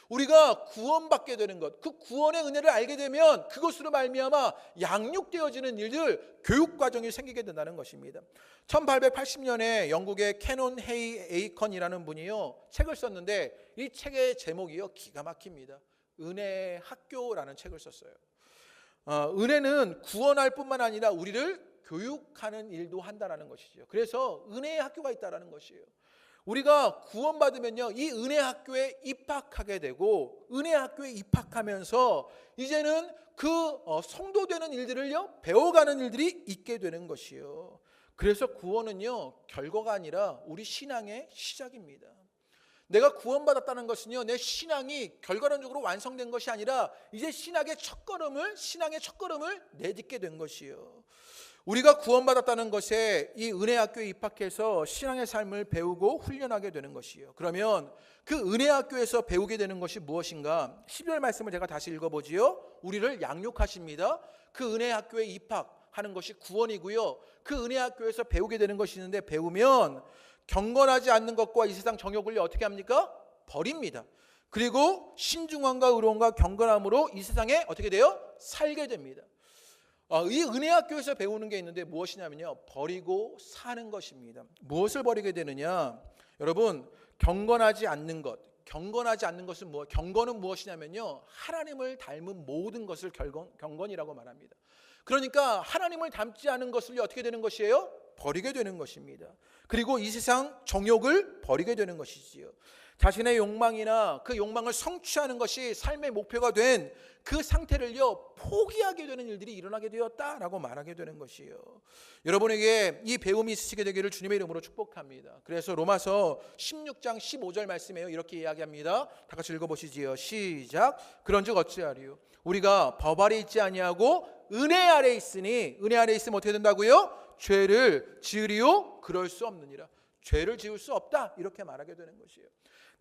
우리가 구원받게 되는 것, 그 구원의 은혜를 알게 되면 그것으로 말미암아 양육되어지는 일들, 교육 과정이 생기게 된다는 것입니다. 1880년에 영국의 캐논 헤이 에이컨이라는 분이요 책을 썼는데 이 책의 제목이요 기가 막힙니다. 은혜의 학교라는 책을 썼어요. 은혜는 구원할 뿐만 아니라 우리를 교육하는 일도 한다라는 것이죠. 그래서 은혜의 학교가 있다라는 것이에요. 우리가 구원받으면요 이 은혜 학교에 입학하게 되고 은혜 학교에 입학하면서 이제는 그 성도되는 일들을요 배워가는 일들이 있게 되는 것이요. 그래서 구원은요 결과가 아니라 우리 신앙의 시작입니다. 내가 구원받았다는 것은요 내 신앙이 결과론적으로 완성된 것이 아니라 이제 신앙의 첫걸음을 내딛게 된 것이요. 우리가 구원받았다는 것에 이 은혜 학교에 입학해서 신앙의 삶을 배우고 훈련하게 되는 것이요. 그러면 그 은혜 학교에서 배우게 되는 것이 무엇인가? 12절 말씀을 제가 다시 읽어보지요. 우리를 양육하십니다. 그 은혜 학교에 입학하는 것이 구원이고요. 그 은혜 학교에서 배우게 되는 것이 있는데 배우면 경건하지 않는 것과 이 세상 정욕을 어떻게 합니까? 버립니다. 그리고 신중함과 의로움과 경건함으로 이 세상에 어떻게 돼요? 살게 됩니다. 이 은혜 학교에서 배우는 게 있는데 무엇이냐면요 버리고 사는 것입니다. 무엇을 버리게 되느냐? 여러분 경건하지 않는 것, 경건하지 않는 것은 무엇? 경건은 무엇이냐면요 하나님을 닮은 모든 것을 경건이라고 말합니다. 그러니까 하나님을 닮지 않은 것을 어떻게 되는 것이에요? 버리게 되는 것입니다. 그리고 이 세상 정욕을 버리게 되는 것이지요. 자신의 욕망이나 그 욕망을 성취하는 것이 삶의 목표가 된 그 상태를요 포기하게 되는 일들이 일어나게 되었다라고 말하게 되는 것이요. 여러분에게 이 배움이 있으시게 되기를 주님의 이름으로 축복합니다. 그래서 로마서 16장 15절 말씀에요 이렇게 이야기합니다. 다 같이 읽어보시지요. 시작. 그런즉 어찌하리요? 우리가 법 아래 있지 아니하고 은혜 아래 있으니 은혜 아래 있으면 어떻게 된다고요? 죄를 지으리요? 그럴 수 없느니라. 죄를 지을 수 없다 이렇게 말하게 되는 것이에요.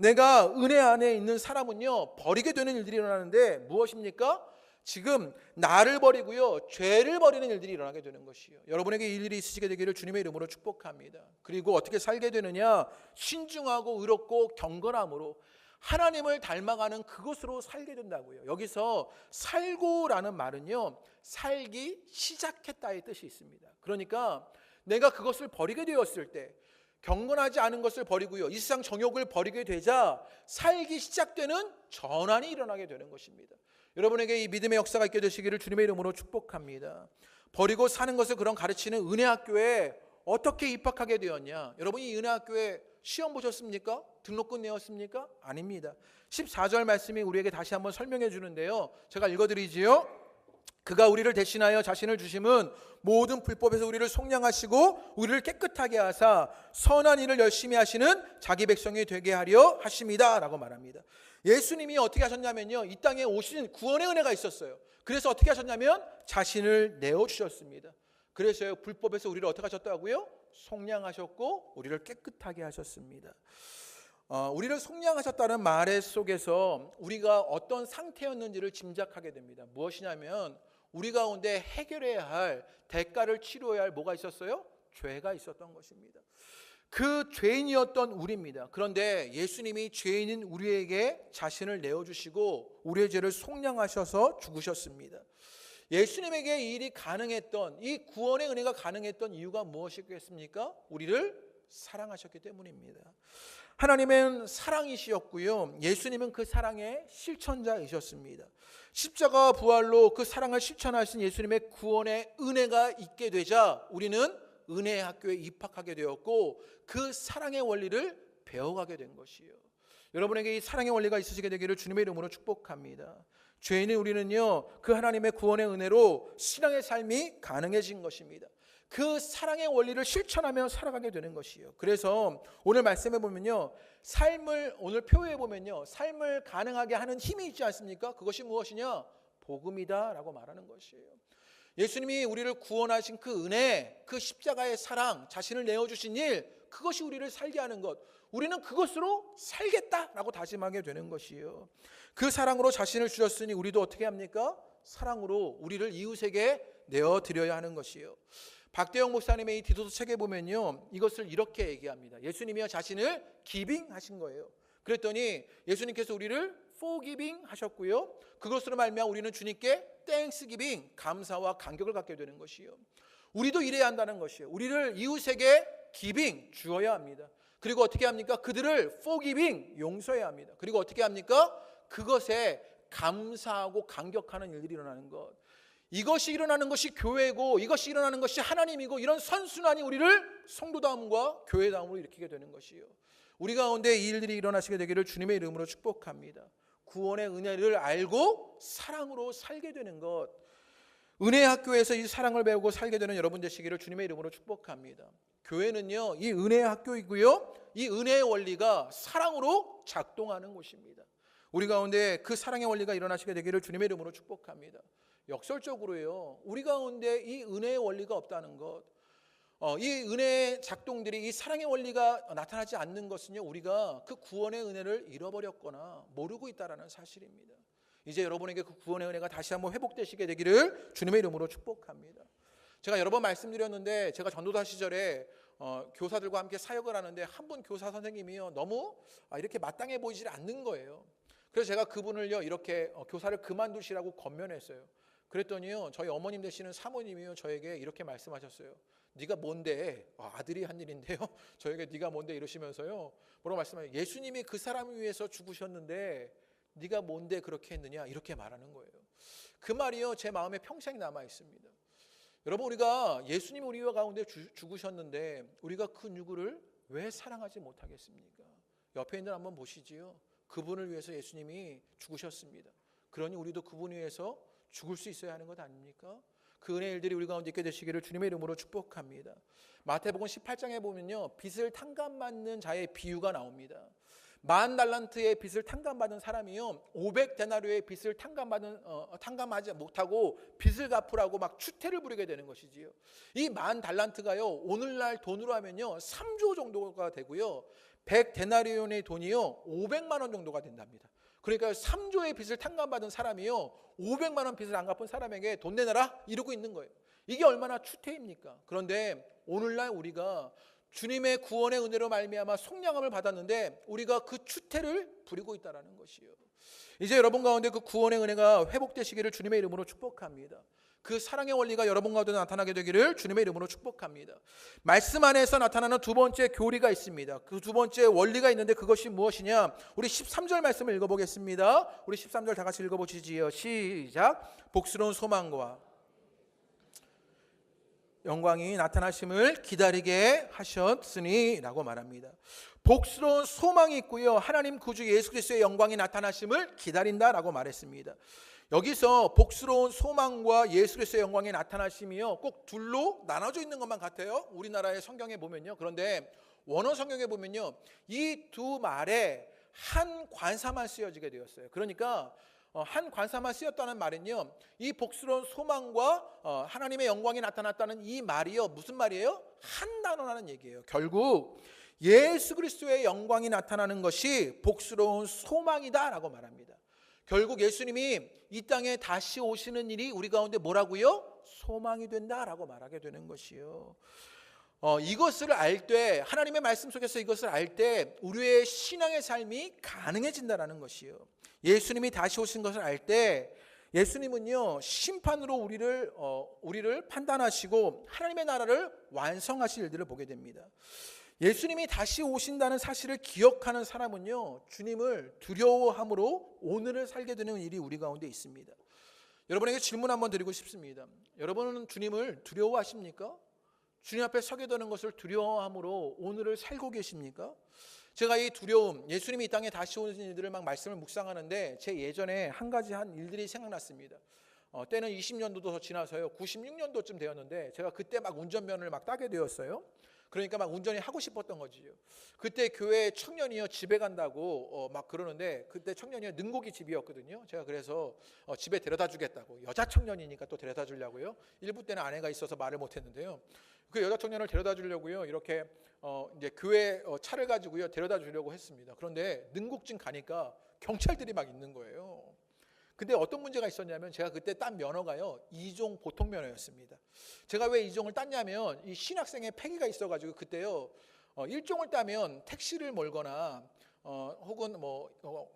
내가 은혜 안에 있는 사람은요 버리게 되는 일들이 일어나는데 무엇입니까? 지금 나를 버리고요 죄를 버리는 일들이 일어나게 되는 것이에요. 여러분에게 이 일이 있으시게 되기를 주님의 이름으로 축복합니다. 그리고 어떻게 살게 되느냐? 신중하고 의롭고 경건함으로 하나님을 닮아가는 그것으로 살게 된다고요. 여기서 살고라는 말은요 살기 시작했다의 뜻이 있습니다. 그러니까 내가 그것을 버리게 되었을 때 경건하지 않은 것을 버리고요 이 세상 정욕을 버리게 되자 살기 시작되는 전환이 일어나게 되는 것입니다. 여러분에게 이 믿음의 역사가 있게 되시기를 주님의 이름으로 축복합니다. 버리고 사는 것을 그런 가르치는 은혜 학교에 어떻게 입학하게 되었냐? 여러분 이 은혜 학교에 시험 보셨습니까? 등록금 내었습니까? 아닙니다. 14절 말씀이 우리에게 다시 한번 설명해 주는데요 제가 읽어드리지요. 그가 우리를 대신하여 자신을 주심은 모든 불법에서 우리를 속량하시고 우리를 깨끗하게 하사 선한 일을 열심히 하시는 자기 백성이 되게 하려 하십니다 라고 말합니다. 예수님이 어떻게 하셨냐면요 이 땅에 오신 구원의 은혜가 있었어요. 그래서 어떻게 하셨냐면 자신을 내어주셨습니다. 그래서요 불법에서 우리를 어떻게 하셨다고요? 속량하셨고 우리를 깨끗하게 하셨습니다. 우리를 속량하셨다는 말 속에서 우리가 어떤 상태였는지를 짐작하게 됩니다. 무엇이냐면 우리 가운데 해결해야 할 대가를 치료해야 할 뭐가 있었어요? 죄가 있었던 것입니다. 그 죄인이었던 우리입니다. 그런데 예수님이 죄인인 우리에게 자신을 내어주시고 우리의 죄를 속량하셔서 죽으셨습니다. 예수님에게 이 일이 가능했던 이 구원의 은혜가 가능했던 이유가 무엇이겠습니까? 우리를 사랑하셨기 때문입니다. 하나님은 사랑이시었고요 예수님은 그 사랑의 실천자이셨습니다. 십자가 부활로 그 사랑을 실천하신 예수님의 구원의 은혜가 있게 되자 우리는 은혜의 학교에 입학하게 되었고 그 사랑의 원리를 배워가게 된 것이에요. 여러분에게 이 사랑의 원리가 있으시게 되기를 주님의 이름으로 축복합니다. 죄인인 우리는요 그 하나님의 구원의 은혜로 신앙의 삶이 가능해진 것입니다. 그 사랑의 원리를 실천하며 살아가게 되는 것이에요. 그래서 오늘 말씀해 보면요 삶을 오늘 표에 보면요 삶을 가능하게 하는 힘이 있지 않습니까? 그것이 무엇이냐? 복음이다 라고 말하는 것이에요. 예수님이 우리를 구원하신 그 은혜, 그 십자가의 사랑, 자신을 내어주신 일, 그것이 우리를 살게 하는 것. 우리는 그것으로 살겠다라고 다짐하게 되는 것이에요. 그 사랑으로 자신을 주셨으니 우리도 어떻게 합니까? 사랑으로 우리를 이웃에게 내어드려야 하는 것이에요. 박대영 목사님의 이 디도서 책에 보면요, 이것을 이렇게 얘기합니다. 예수님이요 자신을 기빙하신 거예요. 그랬더니 예수님께서 우리를 forgiving 하셨고요, 그것으로 말미암아 우리는 주님께 thanksgiving, 감사와 감격을 갖게 되는 것이요. 우리도 이래야 한다는 것이에요. 우리를 이웃에게 giving, 주어야 합니다. 그리고 어떻게 합니까? 그들을 forgiving, 용서해야 합니다. 그리고 어떻게 합니까? 그것에 감사하고 감격하는 일들이 일어나는 것. 이것이 일어나는 것이 교회고, 이것이 일어나는 것이 하나님이고, 이런 선순환이 우리를 성도다움과 교회다움으로 일으키게 되는 것이요. 우리 가운데 이 일들이 일어나시게 되기를 주님의 이름으로 축복합니다. 구원의 은혜를 알고 사랑으로 살게 되는 것, 은혜의 학교에서 이 사랑을 배우고 살게 되는 여러분 되시기를 주님의 이름으로 축복합니다. 교회는요, 이 은혜의 학교이고요, 이 은혜의 원리가 사랑으로 작동하는 곳입니다. 우리 가운데 그 사랑의 원리가 일어나시게 되기를 주님의 이름으로 축복합니다. 역설적으로요, 우리 가운데 이 은혜의 원리가 없다는 것, 이 은혜의 작동들이, 이 사랑의 원리가 나타나지 않는 것은요, 우리가 그 구원의 은혜를 잃어버렸거나 모르고 있다는 사실입니다. 이제 여러분에게 그 구원의 은혜가 다시 한번 회복되시게 되기를 주님의 이름으로 축복합니다. 제가 여러 번 말씀드렸는데, 제가 전도사 시절에 교사들과 함께 사역을 하는데 한 분 교사 선생님이요, 너무 이렇게 마땅해 보이질 않는 거예요. 그래서 제가 그분을요, 이렇게 교사를 그만두시라고 권면했어요. 그랬더니요, 저희 어머님 되시는 사모님이요, 저에게 이렇게 말씀하셨어요. 네가 뭔데? 아들이 한 일인데요, 저에게 네가 뭔데 이러시면서요, 뭐라고 말씀하세요? 예수님이 그 사람을 위해서 죽으셨는데 네가 뭔데 그렇게 했느냐, 이렇게 말하는 거예요. 그 말이요, 제 마음에 평생 남아 있습니다. 여러분, 우리가 예수님이 우리 가운데 죽으셨는데 우리가 그 누구를 왜 사랑하지 못하겠습니까? 옆에 있는 분 한번 보시지요. 그분을 위해서 예수님이 죽으셨습니다. 그러니 우리도 그분 위해서 죽을 수 있어야 하는 것 아닙니까? 그 은혜의 일들이 우리 가운데 있게 되시기를 주님의 이름으로 축복합니다. 마태복음 18장에 보면요, 빚을 탕감받는 자의 비유가 나옵니다. 10,000달란트의 빚을 탕감받은 사람이요, 500데나리오의 빚을 탕감하지 못하고 빚을 갚으라고 막 추태를 부리게 되는 것이지요. 이 10,000달란트가요, 오늘날 돈으로 하면요 3조 정도가 되고요, 100데나리온의 돈이요 500만 원 정도가 된답니다. 그러니까 3조의 빚을 탕감받은 사람이요 500만 원 빚을 안 갚은 사람에게 돈 내놔라 이러고 있는 거예요. 이게 얼마나 추태입니까? 그런데 오늘날 우리가 주님의 구원의 은혜로 말미암아 속량함을 받았는데 우리가 그 추태를 부리고 있다는 것이요. 이제 여러분 가운데 그 구원의 은혜가 회복되시기를 주님의 이름으로 축복합니다. 그 사랑의 원리가 여러분 가운데 나타나게 되기를 주님의 이름으로 축복합니다. 말씀 안에서 나타나는 두 번째 교리가 있습니다. 그 두 번째 원리가 있는데 그것이 무엇이냐? 우리 13절 말씀을 읽어보겠습니다. 우리 13절 다 같이 읽어보시지요. 시작. 복스러운 소망과 영광이 나타나심을 기다리게 하셨으니 라고 말합니다. 복스러운 소망이 있고요, 하나님 구주 예수 그리스도의 영광이 나타나심을 기다린다라고 말했습니다. 여기서 복스러운 소망과 예수 그리스도의 영광의 나타나심이요, 꼭 둘로 나눠져 있는 것만 같아요, 우리나라의 성경에 보면요. 그런데 원어 성경에 보면요, 이 두 말에 한 관사만 쓰여지게 되었어요. 그러니까 한 관사만 쓰였다는 말은요, 이 복스러운 소망과 하나님의 영광이 나타났다는 이 말이요, 무슨 말이에요? 한 단어라는 얘기예요. 결국 예수 그리스도의 영광이 나타나는 것이 복스러운 소망이다라고 말합니다. 결국 예수님이 이 땅에 다시 오시는 일이 우리 가운데 뭐라고요? 소망이 된다라고 말하게 되는 것이요. 이것을 알 때, 하나님의 말씀 속에서 이것을 알 때 우리의 신앙의 삶이 가능해진다라는 것이요. 예수님이 다시 오신 것을 알 때 예수님은요, 심판으로 우리를 판단하시고 하나님의 나라를 완성하실 일들을 보게 됩니다. 예수님이 다시 오신다는 사실을 기억하는 사람은요, 주님을 두려워함으로 오늘을 살게 되는 일이 우리 가운데 있습니다. 여러분에게 질문 한번 드리고 싶습니다. 여러분은 주님을 두려워하십니까? 주님 앞에 서게 되는 것을 두려워함으로 오늘을 살고 계십니까? 제가 이 두려움, 예수님이 이 땅에 다시 오는 일들을 막 말씀을 묵상하는데 제 예전에 한 가지 한 일들이 생각났습니다. 때는 20년도도 더 지나서요, 96년도쯤 되었는데 제가 그때 막 운전면허를 막 따게 되었어요. 그러니까 막 운전이 하고 싶었던 거지요. 그때 교회 청년이요 집에 간다고 막 그러는데 그때 청년이요 능곡이 집이었거든요. 제가 그래서 집에 데려다 주겠다고 여자 청년이니까 또 데려다 주려고요. 일부 때는 아내가 있어서 말을 못했는데요. 그 여자 청년을 데려다 주려고요. 이렇게 이제 교회 차를 가지고요 데려다 주려고 했습니다. 그런데 능곡쯤 가니까 경찰들이 막 있는 거예요. 근데 어떤 문제가 있었냐면 제가 그때 딴 면허가요 2종 보통 면허였습니다. 제가 왜 2종을 땄냐면 이 신학생의 패기가 있어가지고 그때요 1종을 따면 택시를 몰거나 혹은 뭐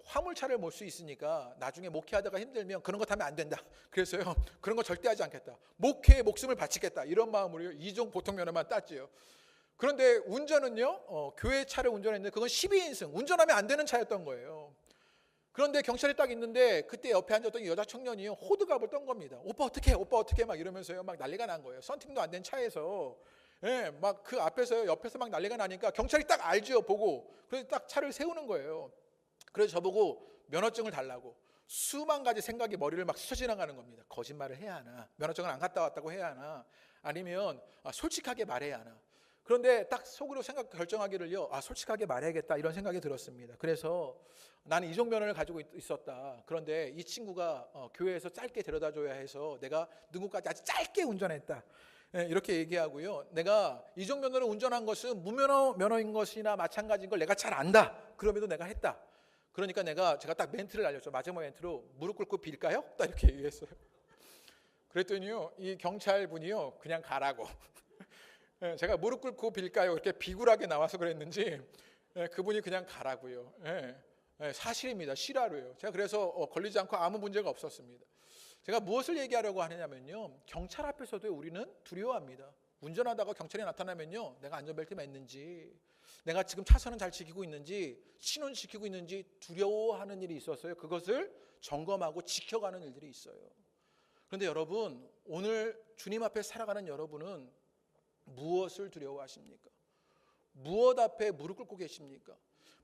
화물차를 몰 수 있으니까 나중에 목회하다가 힘들면 그런 거 타면 안 된다. 그래서요 그런 거 절대 하지 않겠다. 목회에 목숨을 바치겠다 이런 마음으로 2종 보통 면허만 땄지요. 그런데 운전은요 교회 차를 운전했는데 그건 12인승 운전하면 안 되는 차였던 거예요. 그런데 경찰이 딱 있는데 그때 옆에 앉았던 여자 청년이 호들갑을 떤 겁니다. 오빠 어떻게 막 이러면서요 막 난리가 난 거예요. 썬팅도 안 된 차에서 막 그 앞에서 옆에서 막 난리가 나니까 경찰이 딱 알지요 보고 그래서 딱 차를 세우는 거예요. 그래서 저보고 면허증을 달라고 수만 가지 생각이 머리를 막 스쳐 지나가는 겁니다. 거짓말을 해야 하나 면허증을 안 갔다 왔다고 해야 하나 아니면 솔직하게 말해야 하나. 그런데 딱 속으로 결정하기를요 솔직하게 말해야겠다 이런 생각이 들었습니다. 그래서 나는 이종 면허를 가지고 있었다. 그런데 이 친구가 교회에서 짧게 데려다 줘야 해서 내가 능곡까지 아주 짧게 운전했다. 이렇게 얘기하고요. 내가 이종 면허를 운전한 것은 무면허인 것이나 마찬가지인 걸 내가 잘 안다. 그럼에도 내가 했다. 그러니까 제가 딱 멘트를 알렸죠. 마지막 멘트로 무릎 꿇고 빌까요? 딱 이렇게 얘기했어요. 그랬더니요 이 경찰분이요 그냥 가라고. 제가 무릎 꿇고 빌까요? 이렇게 비굴하게 나와서 그랬는지 그분이 그냥 가라고요. 사실입니다. 실화로요. 제가 그래서 걸리지 않고 아무 문제가 없었습니다. 제가 무엇을 얘기하려고 하느냐면요. 경찰 앞에서도 우리는 두려워합니다. 운전하다가 경찰이 나타나면요. 내가 안전벨트 맸는지 내가 지금 차선은 잘 지키고 있는지 신호는 지키고 있는지 두려워하는 일이 있었어요. 그것을 점검하고 지켜가는 일들이 있어요. 그런데 여러분 오늘 주님 앞에 살아가는 여러분은 무엇을 두려워하십니까? 무엇 앞에 무릎 꿇고 계십니까?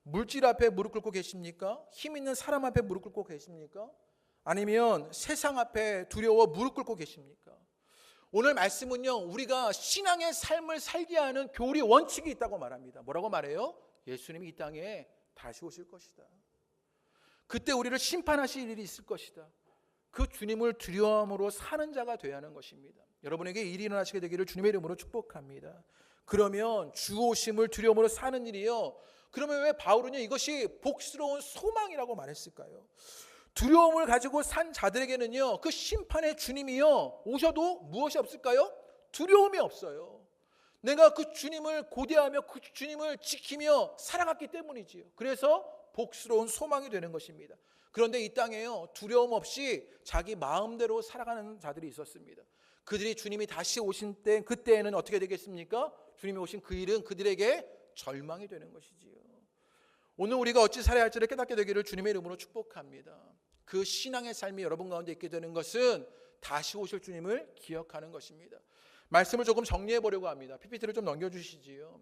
물질 앞에 무릎 꿇고 계십니까? 힘 있는 사람 앞에 무릎 꿇고 계십니까? 아니면 세상 앞에 두려워 무릎 꿇고 계십니까? 오늘 말씀은요 우리가 신앙의 삶을 살게 하는 교리 원칙이 있다고 말합니다. 뭐라고 말해요? 예수님이 이 땅에 다시 오실 것이다. 그때 우리를 심판하실 일이 있을 것이다. 그 주님을 두려움으로 사는 자가 되어야 하는 것입니다. 여러분에게 일이 일어나시게 되기를 주님의 이름으로 축복합니다. 그러면 주 오심을 두려움으로 사는 일이요. 그러면 왜 바울은요 이것이 복스러운 소망이라고 말했을까요? 두려움을 가지고 산 자들에게는요 그 심판의 주님이요 오셔도 무엇이 없을까요? 두려움이 없어요. 내가 그 주님을 고대하며 그 주님을 지키며 살아갔기 때문이지요. 그래서 복스러운 소망이 되는 것입니다. 그런데 이 땅에요 두려움 없이 자기 마음대로 살아가는 자들이 있었습니다. 그들이 주님이 다시 오신 때 그때에는 어떻게 되겠습니까? 주님이 오신 그 일은 그들에게 절망이 되는 것이지요. 오늘 우리가 어찌 살아야 할지를 깨닫게 되기를 주님의 이름으로 축복합니다. 그 신앙의 삶이 여러분 가운데 있게 되는 것은 다시 오실 주님을 기억하는 것입니다. 말씀을 조금 정리해 보려고 합니다. PPT를 좀 넘겨주시지요.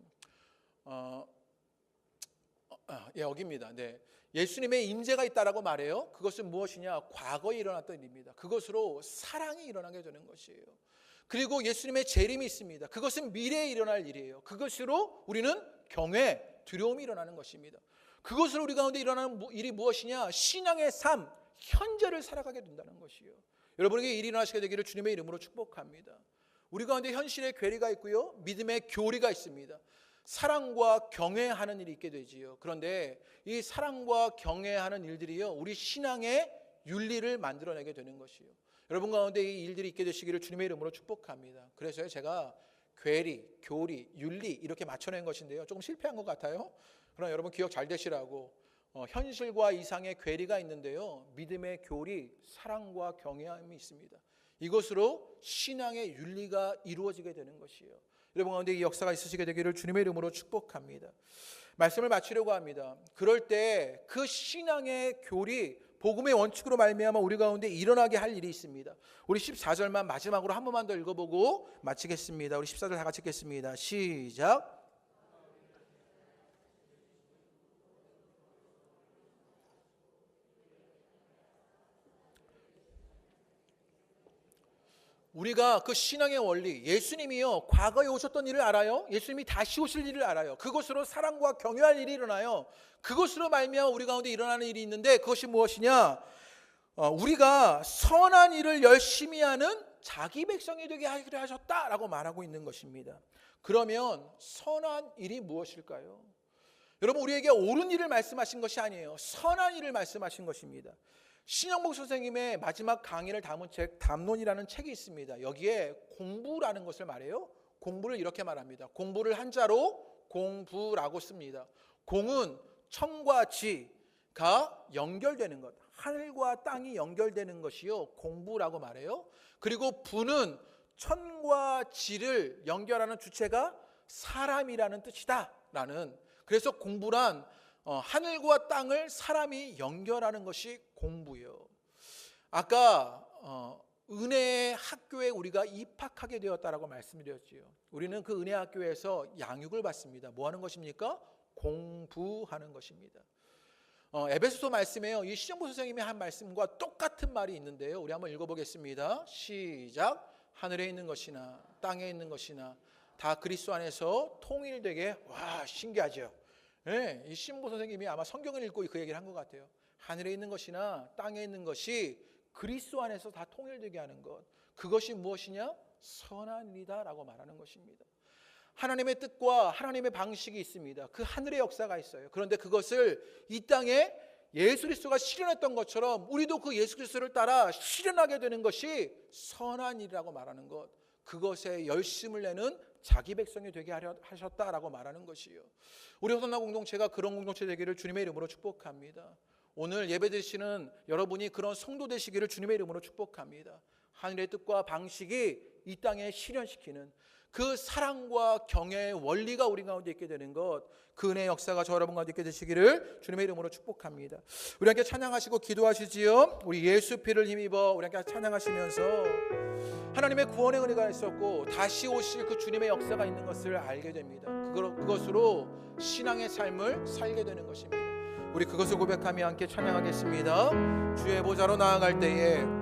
여기입니다. 네. 예수님의 임재가 있다라고 말해요. 그것은 무엇이냐? 과거에 일어났던 일입니다. 그것으로 사랑이 일어나게 되는 것이에요. 그리고 예수님의 재림이 있습니다. 그것은 미래에 일어날 일이에요. 그것으로 우리는 경외, 두려움이 일어나는 것입니다. 그것으로 우리 가운데 일어나는 일이 무엇이냐? 신앙의 삶, 현재를 살아가게 된다는 것이에요. 여러분에게 일이 일어나시게 되기를 주님의 이름으로 축복합니다. 우리 가운데 현실의 괴리가 있고요. 믿음의 교리가 있습니다. 사랑과 경외하는 일이 있게 되지요. 그런데 이 사랑과 경외하는 일들이요 우리 신앙의 윤리를 만들어내게 되는 것이요. 여러분 가운데 이 일들이 있게 되시기를 주님의 이름으로 축복합니다. 그래서 제가 괴리, 교리, 윤리 이렇게 맞춰낸 것인데요. 조금 실패한 것 같아요. 그러나 여러분 기억 잘 되시라고 현실과 이상의 괴리가 있는데요. 믿음의 교리, 사랑과 경외함이 있습니다. 이것으로 신앙의 윤리가 이루어지게 되는 것이에요. 여러분 가운데 이 역사가 있으시게 되기를 주님의 이름으로 축복합니다. 말씀을 마치려고 합니다. 그럴 때 그 신앙의 교리, 복음의 원칙으로 말미암아 우리 가운데 일어나게 할 일이 있습니다. 우리 14절만 마지막으로 한 번만 더 읽어보고 마치겠습니다. 우리 14절 다 같이 읽겠습니다. 시작. 우리가 그 신앙의 원리, 예수님이요 과거에 오셨던 일을 알아요. 예수님이 다시 오실 일을 알아요. 그것으로 사랑과 경외할 일이 일어나요. 그것으로 말미암아 우리 가운데 일어나는 일이 있는데, 그것이 무엇이냐? 우리가 선한 일을 열심히 하는 자기 백성이 되게 하셨다라고 말하고 있는 것입니다. 그러면 선한 일이 무엇일까요? 여러분, 우리에게 옳은 일을 말씀하신 것이 아니에요. 선한 일을 말씀하신 것입니다. 신영복 선생님의 마지막 강의를 담은 책 담론이라는 책이 있습니다. 여기에 공부라는 것을 말해요. 공부를 이렇게 말합니다. 공부를 한자로 공부라고 씁니다. 공은 천과 지가 연결되는 것, 하늘과 땅이 연결되는 것이요 공부라고 말해요. 그리고 부는 천과 지를 연결하는 주체가 사람이라는 뜻이다라는, 그래서 공부란 하늘과 땅을 사람이 연결하는 것이 공부예요. 아까 은혜의 학교에 우리가 입학하게 되었다라고 말씀드렸지요. 우리는 그 은혜 학교에서 양육을 받습니다. 뭐 하는 것입니까? 공부하는 것입니다. 에베소서 말씀에요, 이 신영보 선생님이 한 말씀과 똑같은 말이 있는데요. 우리 한번 읽어보겠습니다. 시작. 하늘에 있는 것이나 땅에 있는 것이나 다 그리스도 안에서 통일되게. 와, 신기하죠. 네, 이 신보 선생님이 아마 성경을 읽고 그 얘기를 한 것 같아요. 하늘에 있는 것이나 땅에 있는 것이 그리스도 안에서 다 통일되게 하는 것, 그것이 무엇이냐? 선한 일이다라고 말하는 것입니다. 하나님의 뜻과 하나님의 방식이 있습니다. 그 하늘의 역사가 있어요. 그런데 그것을 이 땅에 예수 그리스도가 실현했던 것처럼 우리도 그 예수 그리스도를 따라 실현하게 되는 것이 선한 일이라고 말하는 것, 그것에 열심을 내는 자기 백성이 되게 하셨다라고 말하는 것이요. 우리 호산나 공동체가 그런 공동체 되기를 주님의 이름으로 축복합니다. 오늘 예배 드리시는 여러분이 그런 성도 되시기를 주님의 이름으로 축복합니다. 하늘의 뜻과 방식이 이 땅에 실현시키는 그 사랑과 경외의 원리가 우리 가운데 있게 되는 것, 그 은혜의 역사가 저 여러분 가운데 있게 되시기를 주님의 이름으로 축복합니다. 우리 함께 찬양하시고 기도하시지요. 우리 예수 피를 힘입어 우리 함께 찬양하시면서 하나님의 구원의 은혜가 있었고 다시 오실 그 주님의 역사가 있는 것을 알게 됩니다. 그것으로 신앙의 삶을 살게 되는 것입니다. 우리 그것을 고백하며 함께 찬양하겠습니다. 주의 보좌로 나아갈 때에